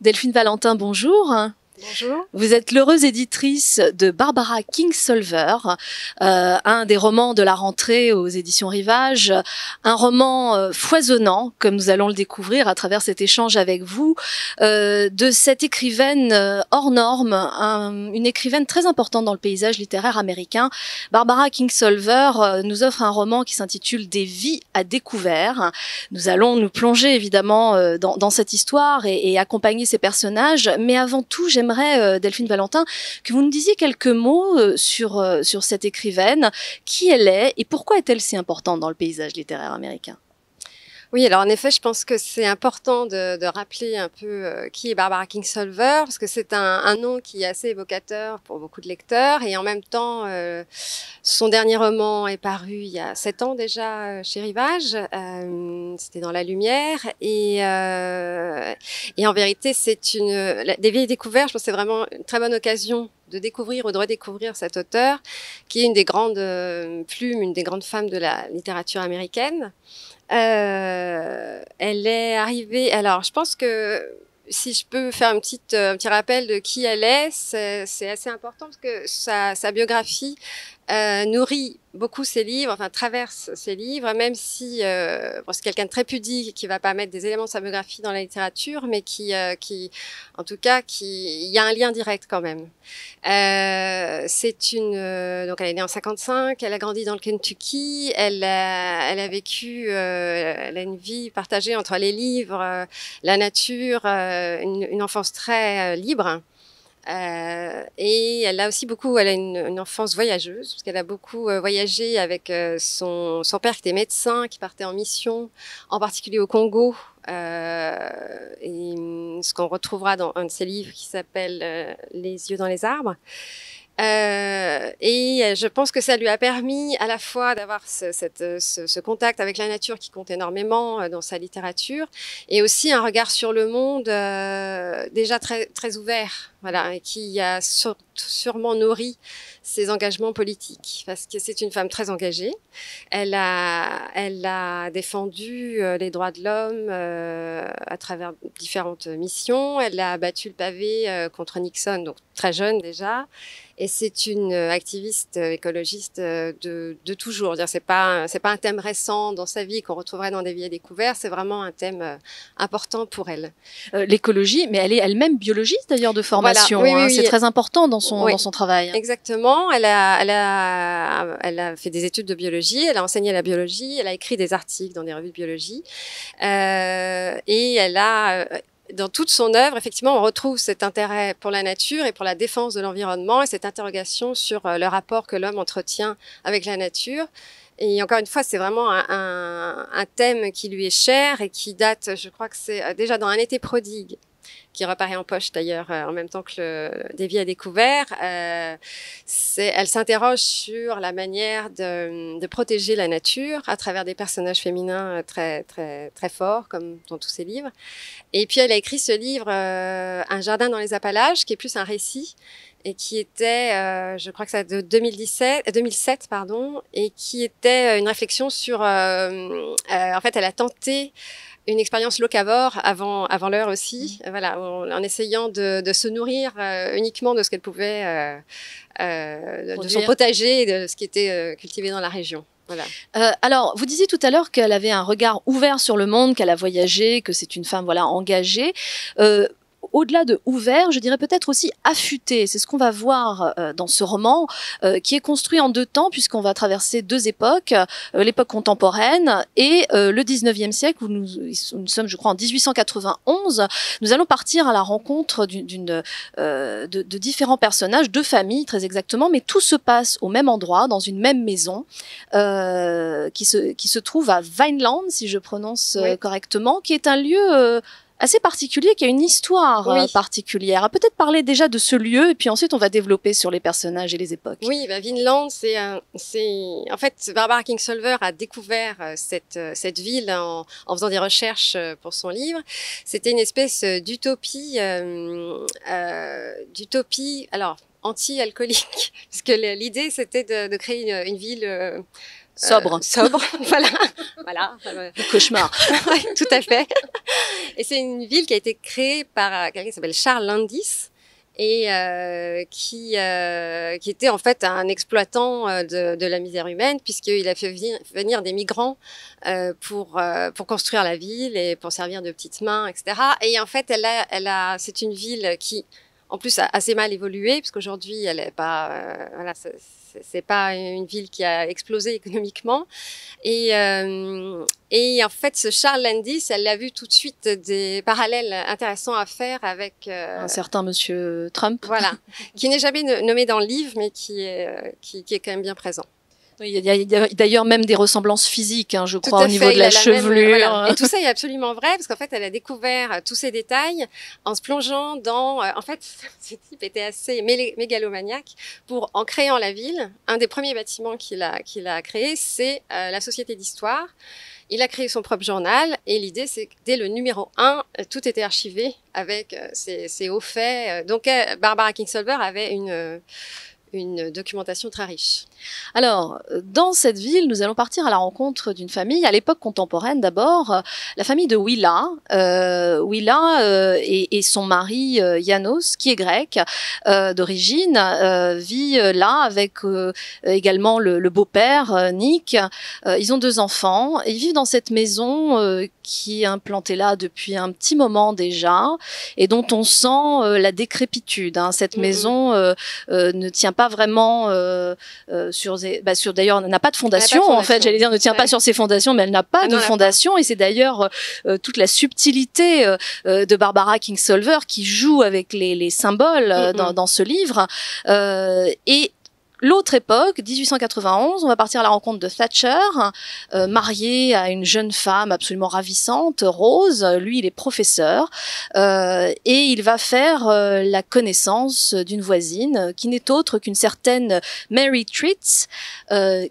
Delphine Valentin, bonjour. Bonjour. Vous êtes l'heureuse éditrice de Barbara Kingsolver, un des romans de la rentrée aux éditions Rivage, un roman foisonnant, comme nous allons le découvrir à travers cet échange avec vous, de cette écrivaine hors norme, une écrivaine très importante dans le paysage littéraire américain. Barbara Kingsolver nous offre un roman qui s'intitule Des vies à découvert. Nous allons nous plonger évidemment dans cette histoire et accompagner ces personnages, mais avant tout, j'aimerais, Delphine Valentin, que vous nous disiez quelques mots sur cette écrivaine, qui elle est et pourquoi est-elle si importante dans le paysage littéraire américain. Oui, alors en effet, je pense que c'est important de rappeler un peu qui est Barbara Kingsolver, parce que c'est un nom qui est assez évocateur pour beaucoup de lecteurs, et en même temps, son dernier roman est paru il y a 7 ans déjà chez Rivage, c'était dans La Lumière, et en vérité, Des vieilles découvertes, je pense que c'est vraiment une très bonne occasion de découvrir ou de redécouvrir cet auteur, qui est une des grandes plumes, une des grandes femmes de la littérature américaine. Elle est arrivée. Alors, je pense que si je peux faire un petit rappel de qui elle est, c'est assez important parce que sa biographie nourrit beaucoup ses livres, enfin traverse ses livres, même si bon, c'est quelqu'un de très pudique qui va pas mettre des éléments de sa biographie dans la littérature, mais qui en tout cas, il y a un lien direct quand même. Donc elle est née en 55, elle a grandi dans le Kentucky, elle a vécu, elle a une vie partagée entre les livres, la nature, une enfance très libre. Et elle a aussi elle a une enfance voyageuse, parce qu'elle a beaucoup voyagé avec son père qui était médecin, qui partait en mission, en particulier au Congo, et ce qu'on retrouvera dans un de ses livres qui s'appelle Les yeux dans les arbres. Et je pense que ça lui a permis à la fois d'avoir ce contact avec la nature qui compte énormément dans sa littérature, et aussi un regard sur le monde déjà très, très ouvert, voilà, et qui a sûrement nourri ses engagements politiques, parce que c'est une femme très engagée. Elle a défendu les droits de l'homme à travers différentes missions. Elle a battu le pavé contre Nixon, donc très jeune déjà. Et c'est une activiste écologiste de toujours. C'est pas un thème récent dans sa vie qu'on retrouverait dans Des vies à découvert. C'est vraiment un thème important pour elle. L'écologie, mais elle est elle-même biologiste d'ailleurs de formation. Voilà. Oui, oui, c'est très important dans son travail. Exactement. Elle a fait des études de biologie. Elle a enseigné la biologie. Elle a écrit des articles dans des revues de biologie. Et elle a dans toute son œuvre, effectivement, on retrouve cet intérêt pour la nature et pour la défense de l'environnement, et cette interrogation sur le rapport que l'homme entretient avec la nature. Et encore une fois, c'est vraiment un thème qui lui est cher et qui date, je crois que c'est déjà dans Un été prodigue, qui reparaît en poche d'ailleurs en même temps que Des vies à découvert. Elle s'interroge sur la manière de protéger la nature à travers des personnages féminins très, très, très forts, comme dans tous ses livres. Et puis elle a écrit ce livre, Un jardin dans les Appalaches, qui est plus un récit, et qui était, je crois que c'est de 2007, pardon, et qui était une réflexion sur, en fait, elle a tenté une expérience locavore avant l'heure aussi, voilà, en essayant de se nourrir uniquement de ce qu'elle pouvait, de son potager et de ce qui était cultivé dans la région. Voilà. Alors, vous disiez tout à l'heure qu'elle avait un regard ouvert sur le monde, qu'elle a voyagé, que c'est une femme engagée. Au-delà de ouvert, je dirais peut-être aussi affûté. C'est ce qu'on va voir dans ce roman, qui est construit en 2 temps, puisqu'on va traverser 2 époques, l'époque contemporaine et le 19e siècle, où nous sommes, je crois, en 1891. Nous allons partir à la rencontre de différents personnages, 2 familles très exactement, mais tout se passe au même endroit, dans une même maison, qui se trouve à Vineland, si je prononce correctement, qui est un lieu assez particulier, qui a une histoire particulière. Peut-être parler déjà de ce lieu, et puis ensuite on va développer sur les personnages et les époques. Oui, Vineland, en fait, Barbara Kingsolver a découvert cette ville en faisant des recherches pour son livre. C'était une espèce d'utopie. Alors, anti-alcoolique, parce que l'idée c'était de créer une ville sobre, voilà, le cauchemar. Ouais, tout à fait. Et c'est une ville qui a été créée par quelqu'un qui s'appelle Charles Landis et qui était en fait un exploitant de la misère humaine, puisqu'il a fait venir des migrants pour construire la ville et pour servir de petites mains, etc. Et en fait, c'est une ville qui en plus a assez mal évolué, parce qu'aujourd'hui elle est pas voilà, c'est pas une ville qui a explosé économiquement. Et en fait, ce Charles Landis, elle a vu tout de suite des parallèles intéressants à faire avec un certain monsieur Trump. Voilà, qui n'est jamais nommé dans le livre, mais qui est quand même bien présent. Oui, il y a d'ailleurs même des ressemblances physiques, hein, je crois, au niveau de la chevelure. Voilà. Et tout ça est absolument vrai, parce qu'en fait, elle a découvert tous ces détails en se plongeant dans... en fait, ce type était assez mégalomaniaque. En créant la ville, un des premiers bâtiments qu'il a créé, c'est la Société d'Histoire. Il a créé son propre journal, et l'idée, c'est que dès le numéro 1, tout était archivé avec ces hauts faits. Donc, Barbara Kingsolver avait une documentation très riche. Alors, dans cette ville, nous allons partir à la rencontre d'une famille, à l'époque contemporaine d'abord, la famille de Willa. Willa et son mari Janos, qui est grec d'origine, vit là avec également le beau-père Nick. Ils ont 2 enfants et ils vivent dans cette maison qui est implantée là depuis un petit moment déjà et dont on sent la décrépitude. Hein. Cette maison ne tient pas vraiment d'ailleurs, elle n'a pas de fondation, en fait, j'allais dire, ne tient pas sur ses fondations, mais elle n'a pas de fondation, et c'est d'ailleurs toute la subtilité de Barbara Kingsolver qui joue avec les symboles dans ce livre. Et l'autre époque, 1891, on va partir à la rencontre de Thatcher, marié à une jeune femme absolument ravissante, Rose. Lui, il est professeur et il va faire la connaissance d'une voisine qui n'est autre qu'une certaine Mary Treats,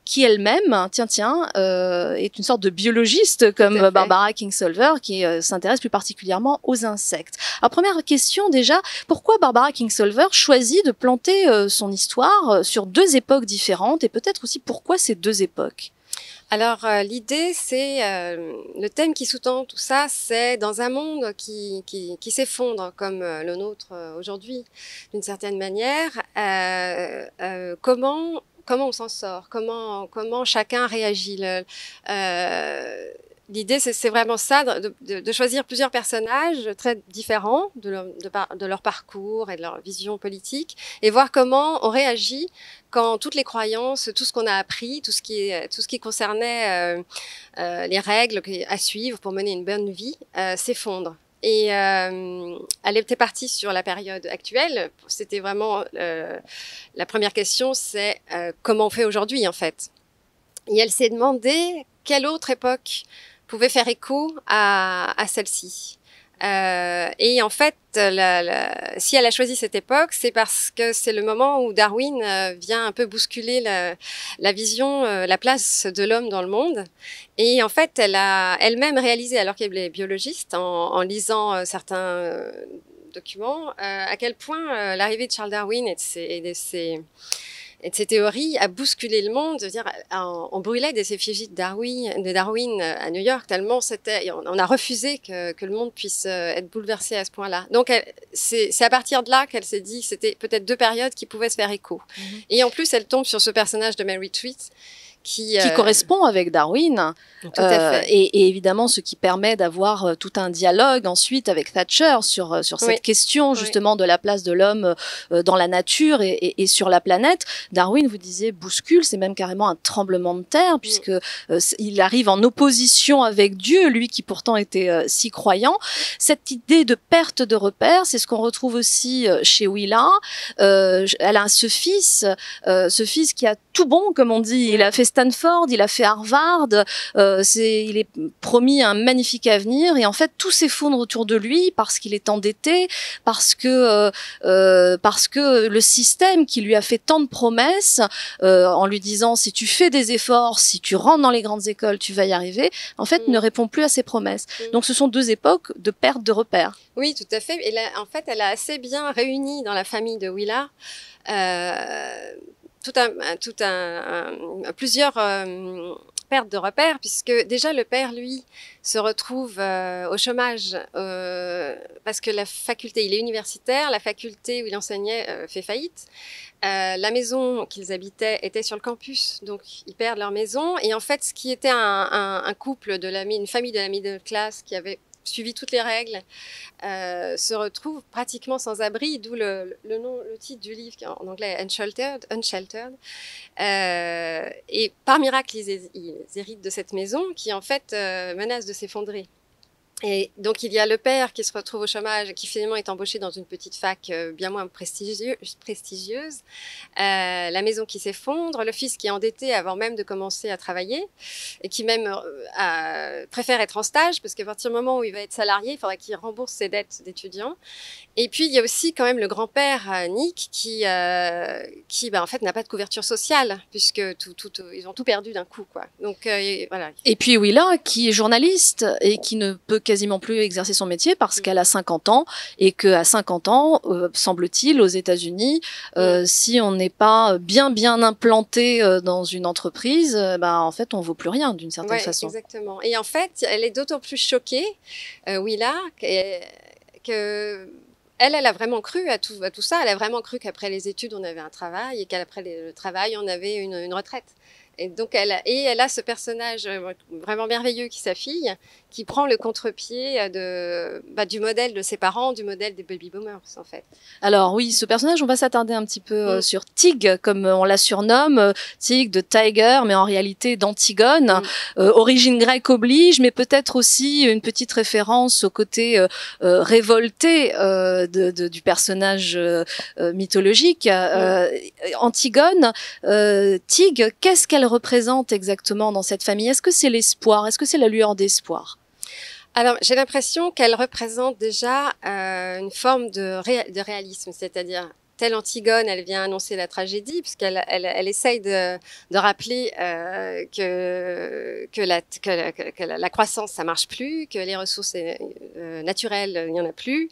qui elle-même, est une sorte de biologiste comme Barbara Kingsolver, qui s'intéresse plus particulièrement aux insectes. Alors, première question déjà, pourquoi Barbara Kingsolver choisit de planter son histoire sur 2 époques différentes, et peut-être aussi pourquoi ces 2 époques? Alors, l'idée, c'est le thème qui sous-tend tout ça, c'est dans un monde qui s'effondre comme le nôtre aujourd'hui, d'une certaine manière, comment on s'en sort, comment chacun réagit. L'idée, c'est vraiment ça, de choisir plusieurs personnages très différents de leur parcours et de leur vision politique, et voir comment on réagit quand toutes les croyances, tout ce qu'on a appris, tout ce qui concernait les règles à suivre pour mener une bonne vie, s'effondre. Et elle était partie sur la période actuelle. C'était vraiment la première question, c'est comment on fait aujourd'hui, en fait. Et elle s'est demandé quelle autre époque pouvait faire écho à celle-ci. Et en fait, si elle a choisi cette époque, c'est parce que c'est le moment où Darwin vient un peu bousculer la vision, la place de l'homme dans le monde. Et en fait, elle a elle-même réalisé, alors qu'elle est biologiste, en lisant certains documents, à quel point l'arrivée de Charles Darwin et de ses théories a bousculé le monde. Dire, on brûlait des effigies de Darwin à New York, tellement on a refusé que le monde puisse être bouleversé à ce point-là. Donc, c'est à partir de là qu'elle s'est dit que c'était peut-être 2 périodes qui pouvaient se faire écho. Et en plus, elle tombe sur ce personnage de Mary Treats, qui correspond avec Darwin, tout à fait. Et évidemment ce qui permet d'avoir tout un dialogue ensuite avec Thatcher sur cette question justement de la place de l'homme dans la nature et sur la planète. Darwin, vous disiez, bouscule, c'est même carrément un tremblement de terre, puisque il arrive en opposition avec Dieu, lui qui pourtant était si croyant. Cette idée de perte de repères, c'est ce qu'on retrouve aussi chez Willa. Elle a ce fils qui a tout bon, comme on dit. Il a fait Stanford, il a fait Harvard, il est promis un magnifique avenir, et en fait tout s'effondre autour de lui parce qu'il est endetté, parce que le système qui lui a fait tant de promesses, en lui disant si tu fais des efforts, si tu rentres dans les grandes écoles, tu vas y arriver, en fait ne répond plus à ses promesses. Donc ce sont deux époques de perte de repères. Oui, tout à fait. Et là, en fait, elle a assez bien réuni dans la famille de Willard plusieurs pertes de repères, puisque déjà le père, lui, se retrouve au chômage parce que la faculté, il est universitaire, la faculté où il enseignait fait faillite. La maison qu'ils habitaient était sur le campus, donc ils perdent leur maison. Et en fait, ce qui était un couple une famille de la middle class qui avait suivi toutes les règles, se retrouve pratiquement sans abri, d'où le titre du livre qui est en anglais Unsheltered. Et par miracle, ils héritent de cette maison qui en fait menace de s'effondrer. Et donc, il y a le père qui se retrouve au chômage, qui finalement est embauché dans une petite fac bien moins prestigieuse. La maison qui s'effondre, le fils qui est endetté avant même de commencer à travailler et qui même préfère être en stage parce qu'à partir du moment où il va être salarié, il faudra qu'il rembourse ses dettes d'étudiant. Et puis, il y a aussi quand même le grand-père, Nick, qui en fait, n'a pas de couverture sociale puisque ils ont tout perdu d'un coup, quoi. Donc, voilà. Et puis, Willa, qui est journaliste et qui ne peut quasiment plus exercer son métier parce qu'elle a 50 ans et qu'à 50 ans, semble-t-il, aux États-Unis, si on n'est pas bien implanté dans une entreprise, en fait, on vaut plus rien d'une certaine façon. Exactement. Et en fait, elle est d'autant plus choquée, Willa, que elle a vraiment cru à tout ça. Elle a vraiment cru qu'après les études, on avait un travail et qu'après le travail, on avait une retraite. Et donc, elle a ce personnage vraiment merveilleux qui est sa fille, qui prend le contre-pied du modèle de ses parents, du modèle des baby boomers, en fait. Alors oui, ce personnage, on va s'attarder un petit peu sur Tig, comme on la surnomme, Tig de Tiger, mais en réalité d'Antigone. Origine grecque oblige, mais peut-être aussi une petite référence au côté révolté du personnage mythologique. Antigone, Tig, qu'est-ce qu'elle représente exactement dans cette famille? Est-ce que c'est l'espoir? Est-ce que c'est la lueur d'espoir? Alors, j'ai l'impression qu'elle représente déjà une forme de réalisme, c'est-à-dire telle Antigone, elle vient annoncer la tragédie, puisqu'elle essaye de rappeler que la croissance, ça marche plus, que les ressources naturelles, il n'y en a plus.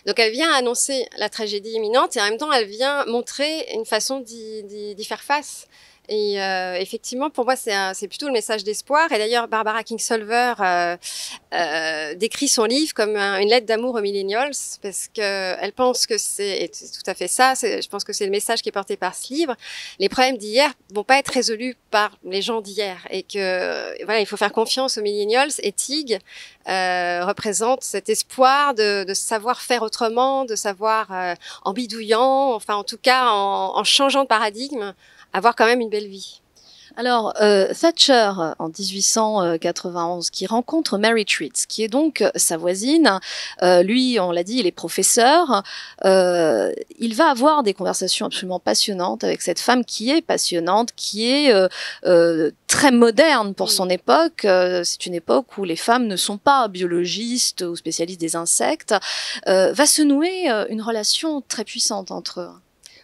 Donc, elle vient annoncer la tragédie imminente et en même temps, elle vient montrer une façon d'y faire face. Et effectivement, pour moi, c'est plutôt le message d'espoir. Et d'ailleurs, Barbara Kingsolver décrit son livre comme une lettre d'amour aux millennials, parce qu'elle pense que c'est tout à fait ça. Je pense que c'est le message qui est porté par ce livre. Les problèmes d'hier vont pas être résolus par les gens d'hier, et que voilà, il faut faire confiance aux millennials. Et Tig représente cet espoir de savoir faire autrement, de savoir en bidouillant, enfin en tout cas en changeant de paradigme, avoir quand même une belle vie. Alors, Thatcher, en 1891, qui rencontre Mary Treats, qui est donc sa voisine. Lui, on l'a dit, il est professeur. Il va avoir des conversations absolument passionnantes avec cette femme qui est passionnante, qui est très moderne pour son époque. C'est une époque où les femmes ne sont pas biologistes ou spécialistes des insectes. Va se nouer une relation très puissante entre eux.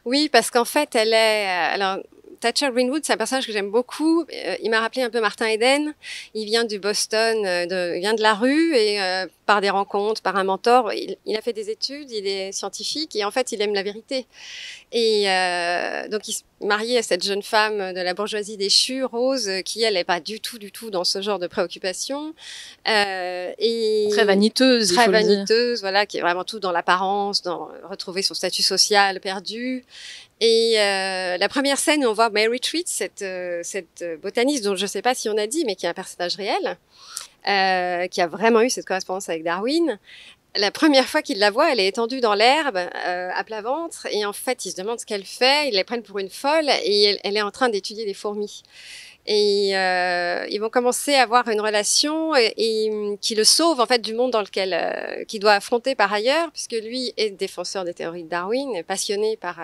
Oui, parce qu'en fait, alors, Thatcher Greenwood, c'est un personnage que j'aime beaucoup. Il m'a rappelé un peu Martin Eden. Il vient du Boston, il vient de la rue et par des rencontres, par un mentor, il a fait des études, il est scientifique et en fait, il aime la vérité. Et donc, il se marie à cette jeune femme de la bourgeoisie déchue, Rose, qui, elle, n'est pas du tout dans ce genre de préoccupation. Très vaniteuse, très vaniteuse, voilà, qui est vraiment tout dans l'apparence, dans retrouver son statut social perdu. Et la première scène où on voit Mary Treats, cette botaniste dont je ne sais pas si on a dit, mais qui est un personnage réel, qui a vraiment eu cette correspondance avec Darwin. La première fois qu'il la voit, elle est étendue dans l'herbe, à plat ventre, et en fait, il se demande ce qu'elle fait, ils la prennent pour une folle, et elle est en train d'étudier des fourmis. Et ils vont commencer à avoir une relation et qui le sauve en fait du monde dans lequel qu'il doit affronter par ailleurs, puisque lui est défenseur des théories de Darwin, est passionné par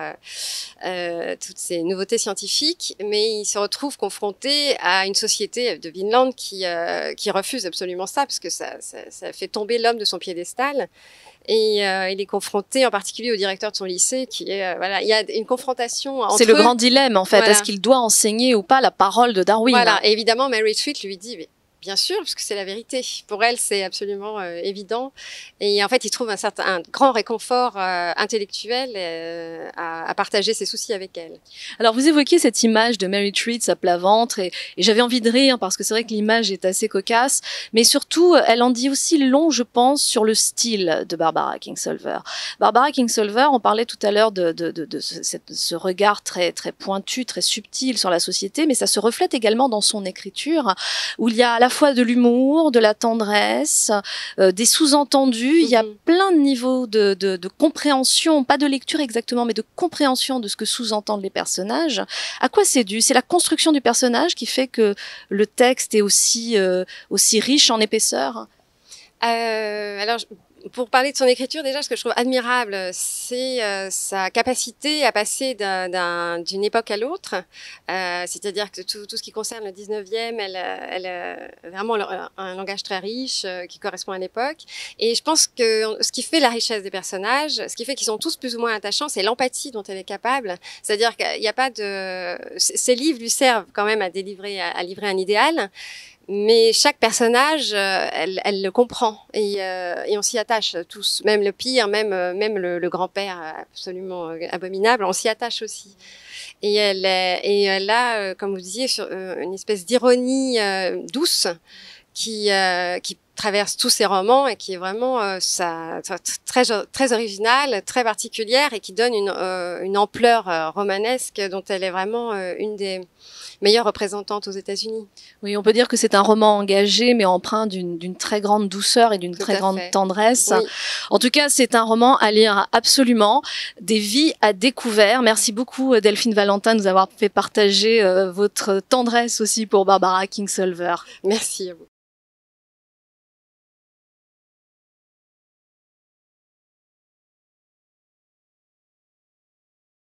toutes ces nouveautés scientifiques, mais il se retrouve confronté à une société de Vinland qui refuse absolument ça, parce que ça fait tomber l'homme de son piédestal. Et il est confronté en particulier au directeur de son lycée qui est voilà, il y a une confrontation entre eux. C'est le grand dilemme en fait, voilà. Est-ce qu'il doit enseigner ou pas la parole de Darwin? Voilà, et évidemment Mary Treat lui dit mais bien sûr, parce que c'est la vérité. Pour elle, c'est absolument évident. Et en fait, il trouve un grand réconfort intellectuel à partager ses soucis avec elle. Alors, vous évoquiez cette image de Mary Treat à plat ventre, et j'avais envie de rire parce que c'est vrai que l'image est assez cocasse, mais surtout, elle en dit aussi long, je pense, sur le style de Barbara Kingsolver. Barbara Kingsolver, on parlait tout à l'heure de ce regard très, très pointu, très subtil sur la société, mais ça se reflète également dans son écriture, où il y a à la fois de l'humour, de la tendresse, des sous-entendus. Il y a plein de niveaux de compréhension, pas de lecture exactement, mais de compréhension de ce que sous-entendent les personnages. À quoi c'est dû? C'est la construction du personnage qui fait que le texte est aussi riche en épaisseur? Alors, pour parler de son écriture, déjà, ce que je trouve admirable, c'est sa capacité à passer d'une époque à l'autre. C'est-à-dire que tout ce qui concerne le 19e, elle a vraiment un langage très riche qui correspond à l'époque. Et je pense que ce qui fait la richesse des personnages, ce qui fait qu'ils sont tous plus ou moins attachants, c'est l'empathie dont elle est capable. C'est-à-dire qu'il n'y a pas de... Ces livres lui servent quand même à livrer un idéal. Mais chaque personnage, elle le comprend et on s'y attache tous, même le pire, même le grand-père absolument abominable, on s'y attache aussi. Et elle a, comme vous disiez, une espèce d'ironie douce qui traverse tous ses romans et qui est vraiment très originale, très particulière et qui donne une ampleur romanesque dont elle est vraiment une des meilleure représentante aux États-Unis. Oui, on peut dire que c'est un roman engagé, mais empreint d'une très grande douceur et d'une très grande tendresse. Oui. En tout cas, c'est un roman à lire absolument, des vies à découvert. Merci beaucoup Delphine Valentin de nous avoir fait partager votre tendresse aussi pour Barbara Kingsolver. Merci à vous.